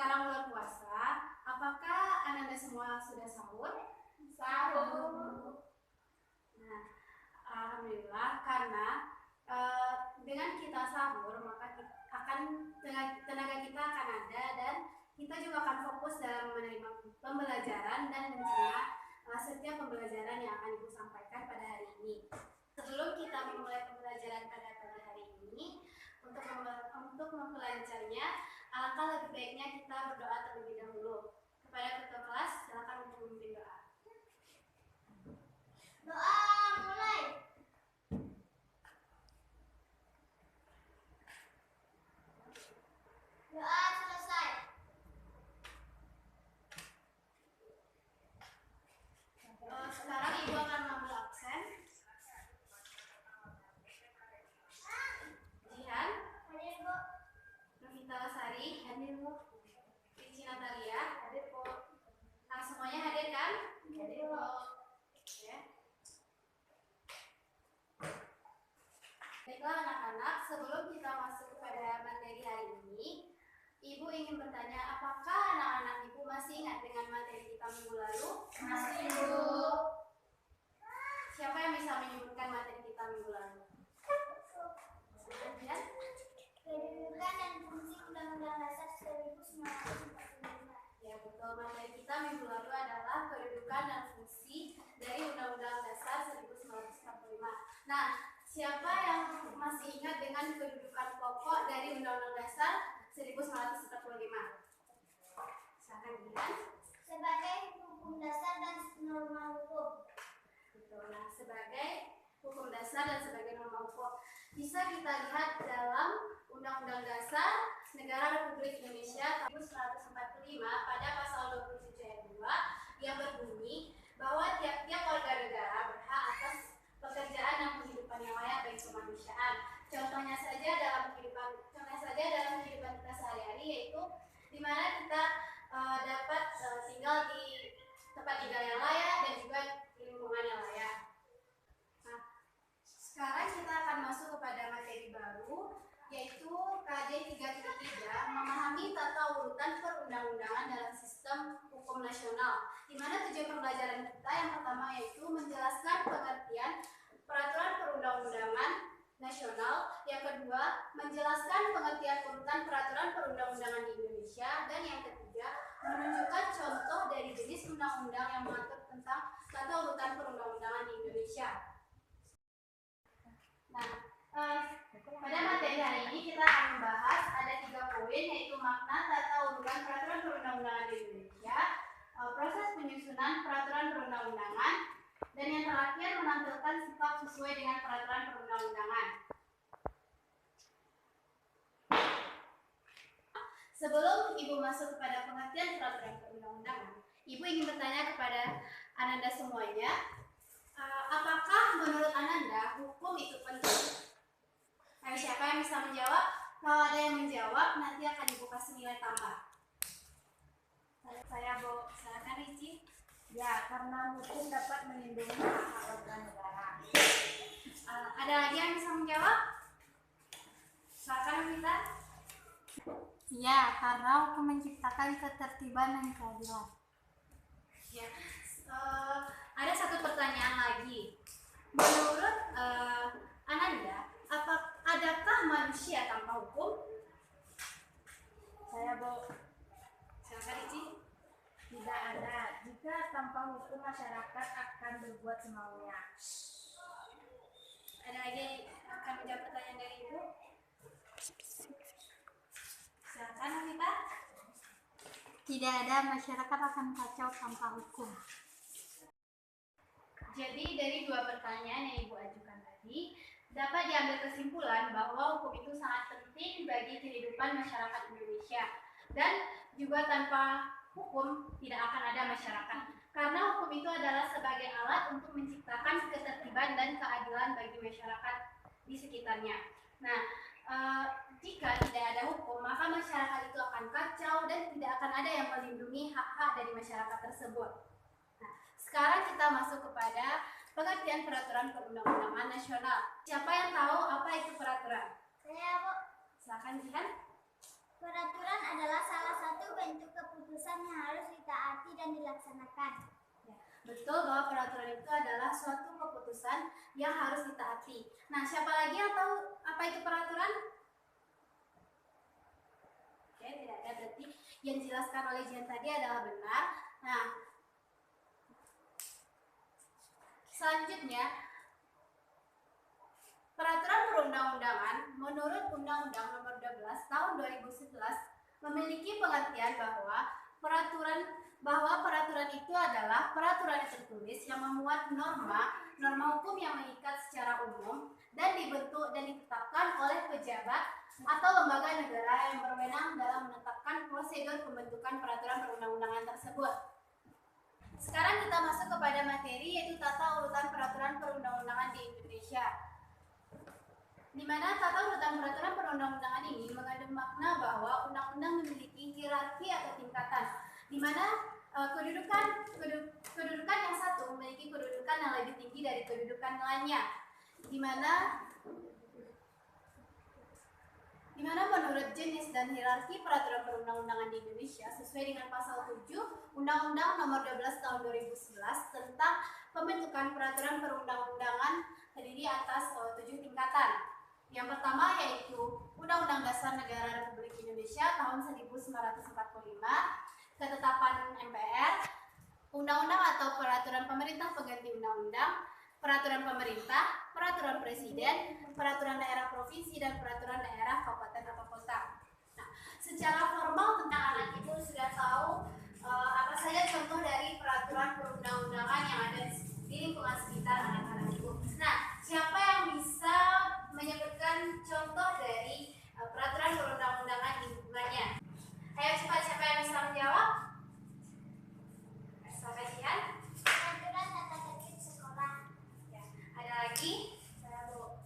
sekarang bulan puasa, apakah Anda semua sudah sahur? Sahur. Nah, alhamdulillah, karena dengan kita sahur maka tenaga kita akan ada dan kita juga akan fokus dalam menerima pembelajaran dan mencerna setiap pembelajaran yang akan Ibu sampaikan pada hari ini. Sebelum kita memulai pembelajaran pada pagi hari ini, untuk mempelancarnya, alangkah lebih baiknya kita berdoa terlebih dahulu. Kepada ketua kelas, silakan untuk memimpin doa. Doa mulai. Doa selesai. Sekarang Ibu akan mengambil absen. Jihan, Hadir, Bu. Novita Lasari, Hadir, Bu. Cici Natalia, Hadir, Bu. nah semuanya hadir kan? Hadir, Bu. Oke. Baiklah anak-anak, sebelum kita masuk kepada materi hari ini, Ibu ingin bertanya, apakah anak-anak Ibu masih ingat dengan materi kita minggu lalu? Masih, Bu. Siapa yang bisa menyebutkan materi kita minggu lalu? Jihan? Kedudukan dan fungsi Undang-Undang Dasar 1945. Ya betul, materi kita minggu lalu adalah kedudukan dan fungsi dari Undang-Undang Dasar 1945. Nah, siapa yang masih ingat dengan kedudukan pokok dari Undang-Undang Dasar 1945? Silakan Jihan. Sebagai hukum dasar dan norma hukum. Betul. Nah, sebagai hukum dasar dan sebagai norma hukum bisa kita lihat dalam Undang-Undang Dasar Negara Republik Indonesia tahun 1945 pada pasal 27 ayat 2 yang berbunyi bahwa tiap-tiap warga negara berhak atas pekerjaan dan kehidupan yang layak bagi kemanusiaan. Contohnya saja dalam kehidupan kita sehari-hari, yaitu di mana kita dapat tinggal di tempat tinggal yang layak dan juga di lingkungan yang layak. Nah, sekarang kita akan masuk kepada materi baru, yaitu KJ 3.3, memahami tata urutan perundang-undangan dalam sistem hukum nasional, di mana tujuan pembelajaran kita yang pertama yaitu menjelaskan pengertian peraturan perundang-undangan nasional, yang kedua menjelaskan pengertian urutan peraturan perundang-undangan di Indonesia, dan yang ketiga menunjukkan contoh dari jenis undang-undang yang mengatur tentang tata urutan perundang-undangan di Indonesia. Nah, pada materi hari ini kita akan membahas ada 3 poin, yaitu makna tata urutan peraturan perundang-undangan di Indonesia, proses penyusunan peraturan perundang-undangan, dan yang terakhir menampilkan sikap sesuai dengan peraturan perundang-undangan. Sebelum Ibu masuk kepada pengertian peraturan perundang-undangan, Ibu ingin bertanya kepada Ananda semuanya, apakah menurut Ananda hukum itu penting? Ayo, siapa yang bisa menjawab? Kalau ada yang menjawab, nanti akan Ibu kasih nilai tambah. Saya Bu, silakan Ricci. Ya, karena hukum dapat melindungi hak-hak warga negara. Ada lagi yang bisa menjawab? Silakan Novita. Ya, karena hukum menciptakan ketertiban dan keadilan. Ya, ada satu pertanyaan lagi. Menurut Ananda, adakah manusia tanpa hukum? Saya Bu, Silakan Ricci. tidak ada. Jika tanpa hukum masyarakat akan berbuat semaunya. Ada lagi yang akan menjawab pertanyaan dari Ibu? Silakan Novita. Tidak ada, masyarakat akan kacau tanpa hukum. Jadi dari 2 pertanyaan yang Ibu ajukan tadi, dapat diambil kesimpulan bahwa hukum itu sangat penting bagi kehidupan masyarakat Indonesia, dan juga tanpa hukum tidak akan ada masyarakat, karena hukum itu adalah sebagai alat untuk menciptakan ketertiban dan keadilan bagi masyarakat di sekitarnya. Nah, jika tidak ada hukum, maka masyarakat itu akan kacau dan tidak akan ada yang melindungi hak-hak dari masyarakat tersebut. Nah, sekarang kita masuk kepada pengertian peraturan perundang-undangan nasional. Siapa yang tahu apa itu peraturan? Saya, Bu. Silakan Jihan. Peraturan adalah salah satu bentuk keputusan yang harus ditaati dan dilaksanakan. Betul bahwa peraturan itu adalah suatu keputusan yang harus ditaati. Nah, siapa lagi yang tahu apa itu peraturan? Oke, tidak ada. Berarti yang dijelaskan oleh Jian tadi adalah benar. Nah, selanjutnya, peraturan perundang-undangan menurut Undang-Undang Nomor 12 Tahun 2011 memiliki pengertian bahwa peraturan itu adalah peraturan tertulis yang memuat norma hukum yang mengikat secara umum dan dibentuk dan ditetapkan oleh pejabat atau lembaga negara yang berwenang dalam menetapkan prosedur pembentukan peraturan perundang-undangan tersebut. Sekarang kita masuk kepada materi, yaitu tata urutan peraturan perundang-undangan di Indonesia, di mana tata urutan peraturan perundang-undangan ini mengandung makna bahwa undang-undang memiliki hierarki atau tingkatan, di mana kedudukan yang satu memiliki kedudukan yang lebih tinggi dari kedudukan lainnya, di mana menurut jenis dan hierarki peraturan perundang-undangan di Indonesia sesuai dengan pasal 7 Undang-Undang Nomor 12 Tahun 2011 tentang pembentukan peraturan perundang-undangan terdiri atas 7 tingkatan. Yang pertama yaitu Undang-Undang Dasar Negara Republik Indonesia tahun 1945, ketetapan MPR, undang-undang atau peraturan pemerintah pengganti undang-undang, peraturan pemerintah, peraturan presiden, peraturan daerah provinsi, dan peraturan daerah kabupaten atau kota. Nah, secara formal tentang anak ibu sudah tahu apa saja contoh dari peraturan perundang-undangan yang ada di lingkungan sekitar anak-anak ibu. Nah, siapa yang bisa menyebutkan contoh dari peraturan perundang-undangan di lingkungannya? Ayo cepat, siapa yang bisa menjawab? Sampai Jihan. Peraturan tata tertib sekolah. Ya, ada lagi? Saya Bu.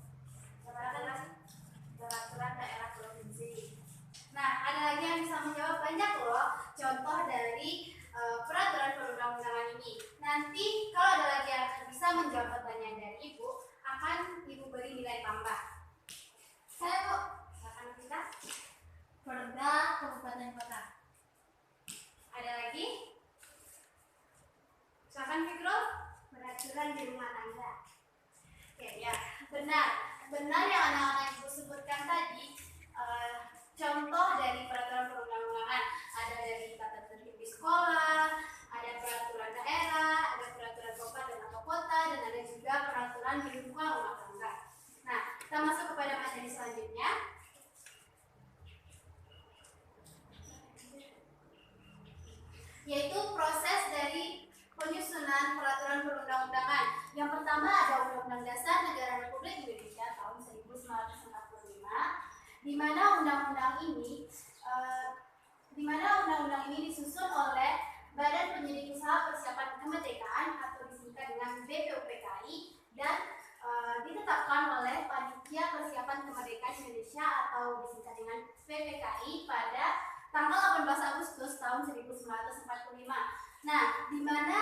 Peraturan daerah provinsi. Nah, ada lagi yang bisa menjawab? Banyak loh contoh dari peraturan perundang-undangan ini. Nanti kalau ada lagi yang bisa menjawab pertanyaan dari Ibu, akan Ibu beri nilai tambah. Saya Bu, silakan kita. Perda kabupaten kota. Ada lagi? Silakan Fikrul. Peraturan di rumah tangga. Oke, ya, benar yang anak-anak Ibu sebutkan tadi. Contoh dari peraturan perundang-undangan ada dari tata tertib di sekolah, ada peraturan daerah, ada peraturan kabupaten atau kota, dan ada juga peraturan di lingkungan rumah tangga. Nah, kita masuk kepada materi selanjutnya, yaitu proses dari penyusunan peraturan perundang-undangan. Yang pertama ada Undang-Undang Dasar Negara Republik Indonesia tahun 1945, di mana undang-undang ini disusun oleh Badan Penyedia Usaha Persiapan Kemerdekaan atau disingkat dengan BPUPKI dan ditetapkan oleh Panitia Persiapan Kemerdekaan Indonesia atau disingkat dengan PPKI pada tanggal 18 Agustus tahun 1945. Nah, di mana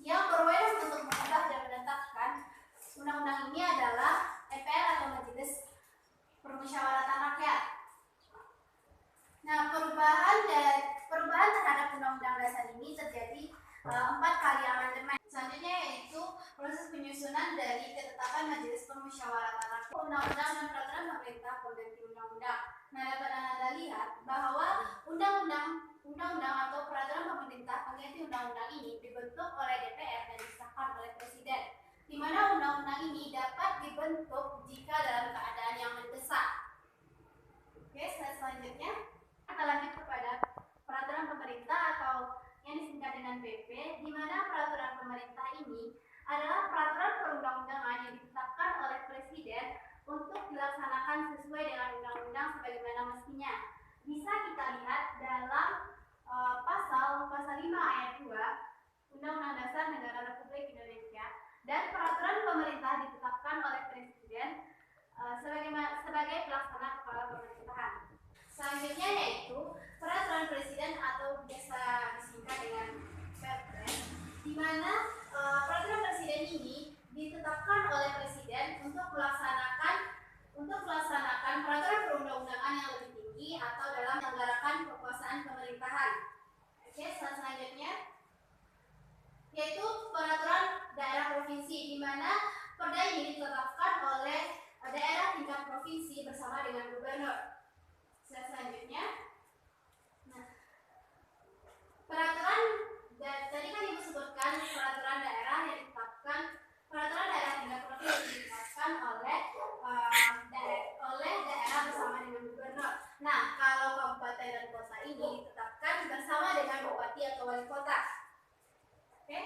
yang berwenang untuk mengubah dan menetapkan undang-undang ini adalah MPR atau Majelis Permusyawaratan Rakyat. Nah, perubahan terhadap Undang-Undang Dasar ini terjadi 4 kali amandemen. Selanjutnya yaitu proses penyusunan dari ketetapan Majelis Permusyawaratan Rakyat, undang-undang dan peraturan pemerintah pengganti undang-undang. Nah, dapat Anda lihat bahwa undang-undang atau peraturan pemerintah pengganti undang-undang ini dibentuk oleh DPR dan disahkan oleh Presiden, di mana undang-undang ini dapat dibentuk jika dalam keadaan yang mendesak. Oke, selanjutnya kita lanjut kepada peraturan pemerintah atau yang disingkat dengan PP, di mana peraturan pemerintah ini adalah peraturan perundang-undangan yang ditetapkan oleh Presiden untuk dilaksanakan sesuai dengan undang-undang sebagaimana mestinya. Bisa kita lihat dalam pasal 5 ayat 2 Undang-Undang Dasar Negara Republik Indonesia, dan peraturan pemerintah ditetapkan oleh Presiden sebagai pelaksana kepala pemerintahan. Selanjutnya yaitu peraturan presiden atau biasa disingkat dengan Perpres, di mana peraturan presiden ini ditetapkan oleh presiden untuk melaksanakan peraturan perundang-undangan yang lebih tinggi atau dalam menyelenggarakan kekuasaan pemerintahan. Oke, selanjutnya yaitu peraturan daerah provinsi, di mana perda ini ditetapkan oleh daerah tingkat provinsi bersama dengan gubernur. Selanjutnya, peraturan tadi kan Ibu sebutkan peraturan daerah yang ditetapkan, peraturan daerah tingkat provinsi ditetapkan oleh daerah bersama dengan gubernur. Nah, kalau kabupaten dan kota ini ditetapkan bersama dengan bupati atau wali kota. Oke.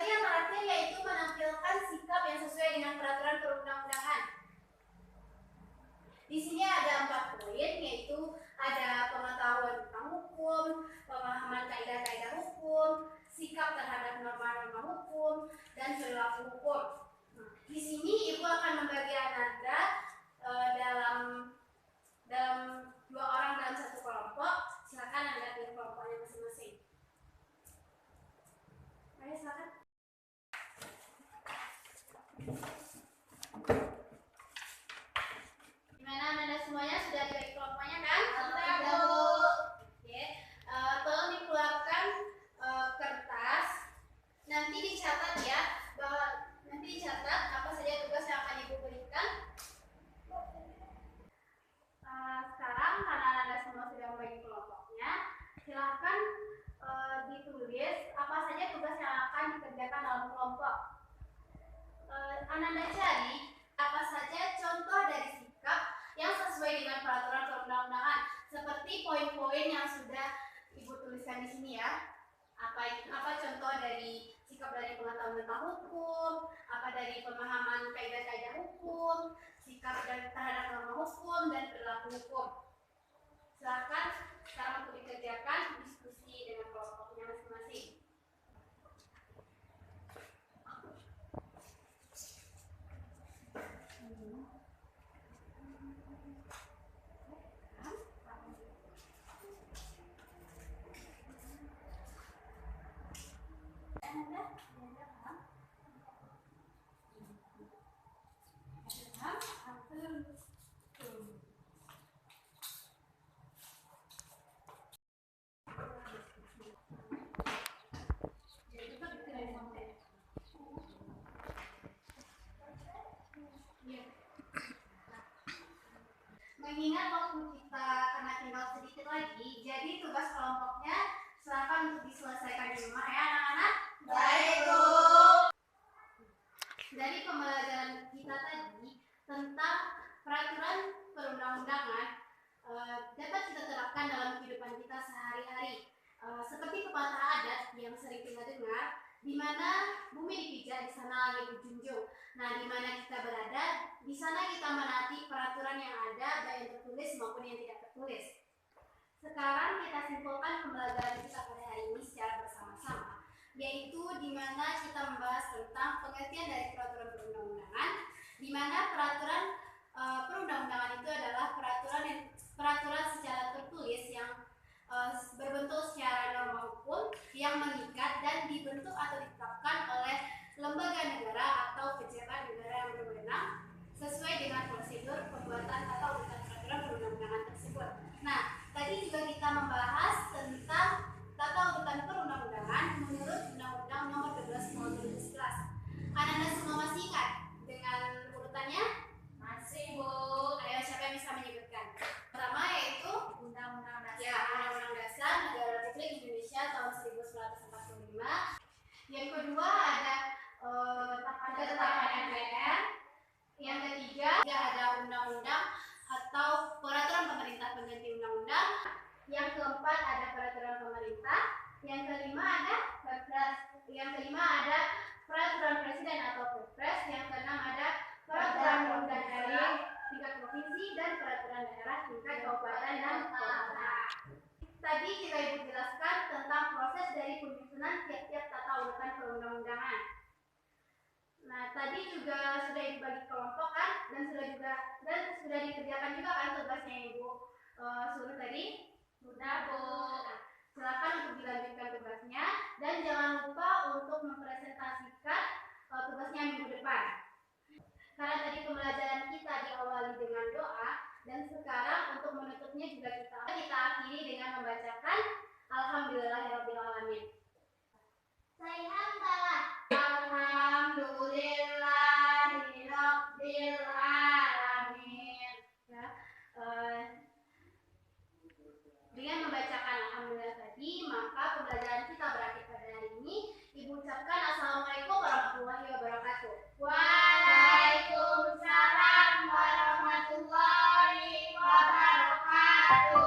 Yang terakhir yaitu menampilkan sikap yang sesuai dengan peraturan perundang-undangan. Di sini ada 4 poin, yaitu ada pengetahuan tentang hukum, pemahaman kaidah-kaidah hukum, sikap terhadap norma-norma hukum, dan perilaku hukum. Di sini Ibu akan membagi Ananda dalam 2 orang dalam 1 kelompok. Silakan Anda pilih kelompoknya masing-masing. Ayo silakan. Gimana Ananda semuanya sudah dibagi kelompoknya kan? Sudah, Bu. Oke. Tolong dikeluarkan kertas. Nanti dicatat ya, apa saja tugas yang akan Ibu berikan. Sekarang karena Ananda semua sudah membagi kelompoknya, silahkan ditulis apa saja tugas yang akan dikerjakan dalam kelompok. Ananda cari apa saja contoh dari sikap yang sesuai dengan peraturan perundang-undangan, seperti poin-poin yang sudah Ibu tuliskan di sini ya. Apa contoh dari sikap dari pengetahuan tentang hukum, apa dari pemahaman kaidah-kaidah hukum, sikap dan terhadap norma hukum, dan perilaku hukum. Silakan sekarang untuk dikerjakan diskusi dengan kelompoknya masing-masing. Mengingat waktu kita kena tinggal sedikit lagi, jadi tugas kelompoknya silakan untuk diselesaikan di rumah ya anak-anak. Baik, Bu. Dari pembelajaran kita tadi tentang peraturan perundang-undangan dapat kita terapkan dalam kehidupan kita sehari-hari. Seperti pepatah adat yang sering kita dengar, di mana bumi dipijak, di sana langit dijunjung. Nah, di mana kita berada, di sana kita menaati peraturan yang ada, baik yang tertulis maupun yang tidak tertulis. Sekarang kita simpulkan pembelajaran kita pada hari ini secara bersama-sama, yaitu di mana kita membahas tentang pengertian dari peraturan perundang-undangan, di mana peraturan perundang-undangan itu adalah peraturan secara tertulis yang berbentuk secara norma hukum yang mengikat dan dibentuk atau ditetapkan oleh lembaga negara atau pejabat negara yang berwenang sesuai dengan prosedur pembuatan atau urutan peraturan perundang-undangan tersebut. Nah, tadi juga kita membahas tentang tata urutan perundang-undangan menurut Undang-Undang Nomor 12 Tahun 2011. Anda semua masih ingat dengan urutannya? Masih, Bu. Ayo, siapa yang bisa menyebutkan? Pertama yaitu Undang-Undang Dasar. Ya, Undang-Undang Dasar Negara Republik Indonesia tahun 1945. Yang kedua ada ketetapan MPR. Yang ketiga ada undang-undang atau peraturan pemerintah pengganti undang-undang. Yang keempat ada peraturan pemerintah. Yang kelima ada Perpres. Yang kelima ada peraturan presiden atau Perpres. Yang keenam ada peraturan daerah tingkat provinsi dan peraturan daerah tingkat kabupaten dan kota. Tadi kita Ibu jelaskan tentang proses dari penyusunan tiap-tiap tata urutan perundang-undangan. Nah, tadi juga sudah dibagi kelompok kan, dan sudah dikerjakan juga kan tugasnya Ibu suruh tadi. Sudah, Bu. Nah, silakan untuk dilanjutkan tugasnya dan jangan lupa untuk mempresentasikan tugasnya minggu depan. Karena tadi pembelajaran kita diawali dengan doa, Dan sekarang untuk menutupnya juga kita akhiri dengan membacakan Alhamdulillahirobbilalamin. Saya hamdalah. Alhamdulillahirobbilalamin. Ya, dengan membacakan alhamdulillah tadi, maka pembelajaran kita berakhir pada hari ini. Ibu ucapkan assalamualaikum warahmatullahi wabarakatuh. Waalaikumsalam warahmatullahi wabarakatuh.